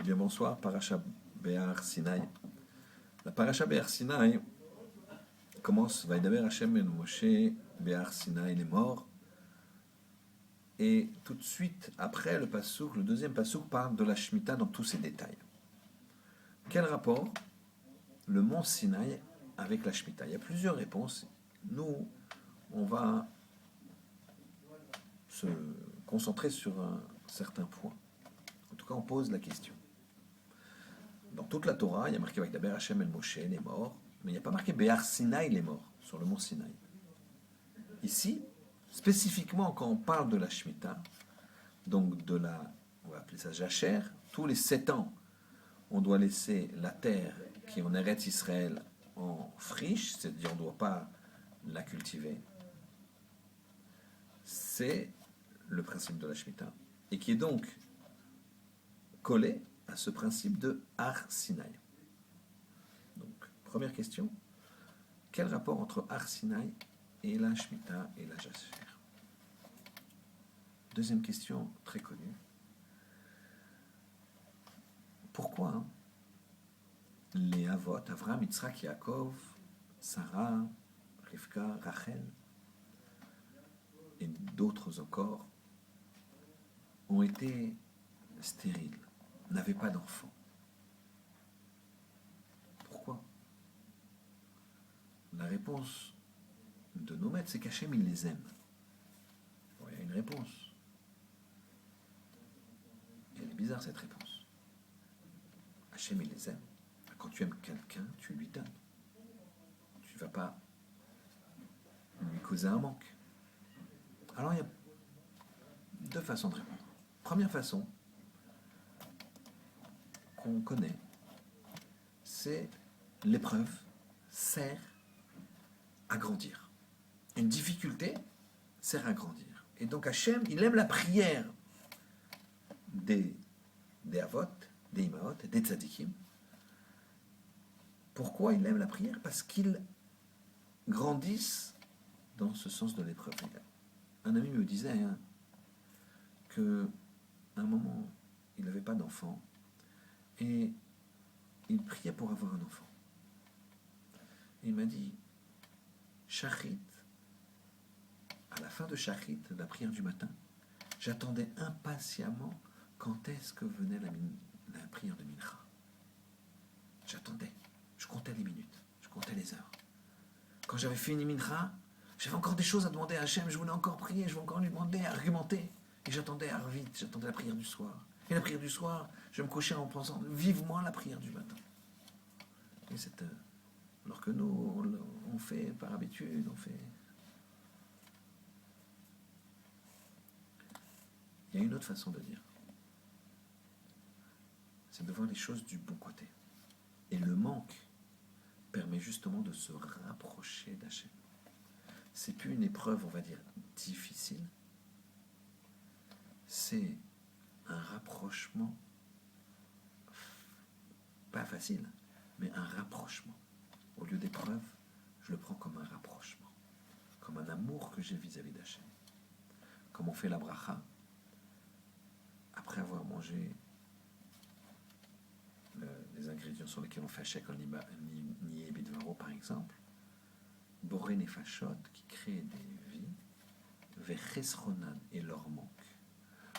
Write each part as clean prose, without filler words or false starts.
Très bien, bonsoir. Parasha Béar Sinaï. La Parasha Béar Sinaï commence Vaïdaber Hashem el Moshe Béar Sinaï, il est mort. Et tout de suite après le passouk, le deuxième passouk parle de la Shemitah dans tous ses détails. Quel rapport le mont Sinaï avec la Shemitah? Il y a plusieurs réponses. Nous, on va se concentrer sur un certain point. En tout cas, on pose la question. Dans toute la Torah, il y a marqué Vaïdaber Hashem el Moshe, il est mort, mais il n'y a pas marqué Béar Sinaï, il est mort, sur le mont Sinaï. Ici, spécifiquement quand on parle de la Shemitah, donc de la, on va appeler ça Jachère, tous les 7 ans, on doit laisser la terre qui est en Eretz Israël en friche, c'est-à-dire on ne doit pas la cultiver. C'est le principe de la Shemitah, et qui est donc collé à ce principe de Har Sinaï. Donc, première question, quel rapport entre Har Sinaï et la Shemitah et la Jachère? Deuxième question, très connue. Pourquoi les Avot, Avraham, Yitzhak, Yaakov, Sarah, Rivka, Rachel et d'autres encore ont été stériles, n'avaient pas d'enfants? Pourquoi? La réponse de nos maîtres, c'est qu'Hachem, il les aime. Bon, il y a une réponse. Et elle est bizarre, cette réponse. Hachem, il les aime. Quand tu aimes quelqu'un, tu lui donnes. Tu ne vas pas lui causer un manque. Alors, il y a deux façons de répondre. Première façon, qu'on connaît, c'est l'épreuve sert à grandir. Une difficulté sert à grandir. Et donc Hachem, il aime la prière des Avot, des Imaot, des Tzadikim. Pourquoi il aime la prière? Parce qu'ils grandissent dans ce sens de l'épreuve. Un ami me disait qu'à un moment, il n'avait pas d'enfant et il priait pour avoir un enfant. Et il m'a dit, Shachrit, à la fin de Shachrit, la prière du matin, j'attendais impatiemment quand est-ce que venait la prière de Mincha. J'attendais, je comptais les minutes, je comptais les heures. Quand j'avais fini Mincha, j'avais encore des choses à demander à Hachem, je voulais encore prier, je voulais encore lui demander, argumenter. Et j'attendais à vite, j'attendais la prière du soir. Et la prière du soir, je me couchais en pensant vivement la prière du matin. Et alors que nous, on fait par habitude, Il y a une autre façon de dire. C'est de voir les choses du bon côté. Et le manque permet justement de se rapprocher d'Hachem. C'est plus une épreuve, on va dire, difficile. C'est un rapprochement, pas facile, mais un rapprochement. Au lieu d'épreuve, je le prends comme un rapprochement, comme un amour que j'ai vis-à-vis d'Hachem. Comme on fait la bracha, après avoir mangé les ingrédients sur lesquels on fait Shekol Nié Bidvaro, par exemple, Boré Nefashot, qui crée des vies, Vechesronan, et leur manque.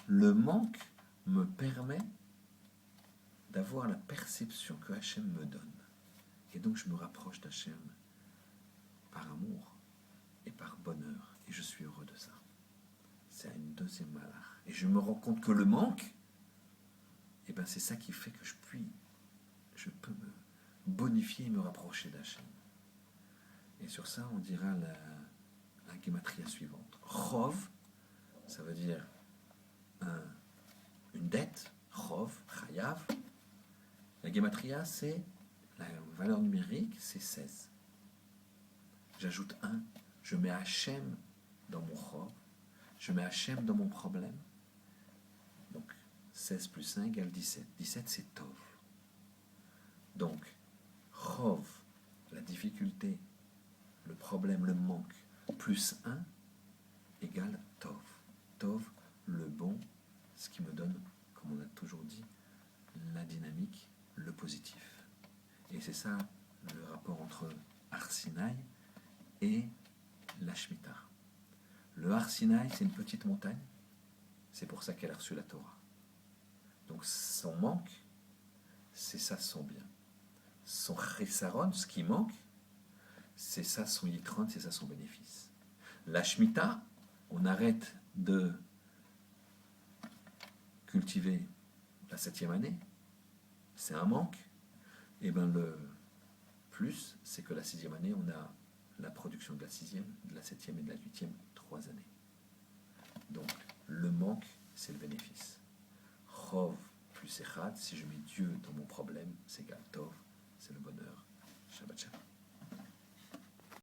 Le manque me permet d'avoir la perception que Hachem me donne. Et donc je me rapproche d'Hachem par amour et par bonheur. Et je suis heureux de ça. C'est une deuxième malach. Et je me rends compte que le manque, c'est ça qui fait que je peux me bonifier et me rapprocher d'Hachem. Et sur ça, on dira la gématria suivante. Chov, ça veut dire une dette. Chov, chayav. La gématria, c'est la valeur numérique, c'est 16. J'ajoute 1. Je mets Hachem dans mon chov. Je mets Hachem dans mon problème. Donc, 16 plus 1 égale 17. 17, c'est Tov. Donc, Chov, la difficulté, le problème, le manque, plus 1 égale Tov. Tov, le bon, ce qui me donne, comme on a toujours dit, la dynamique. positif. Et c'est ça le rapport entre Har Sinaï et la Shemitah. Le Har Sinaï, c'est une petite montagne, c'est pour ça qu'elle a reçu la Torah. Donc son manque, c'est ça son bien. Son Chesaron, ce qui manque, c'est ça son Yitron, c'est ça son bénéfice. La Shemitah, on arrête de cultiver la 7e année, c'est un manque. Et bien le plus, c'est que la 6e année, on a la production de la 6e, de la 7e et de la 8e, 3 années. Donc le manque, c'est le bénéfice. Chov plus Echad, si je mets Dieu dans mon problème, c'est égal Tov, c'est le bonheur. Shabbat Shalom.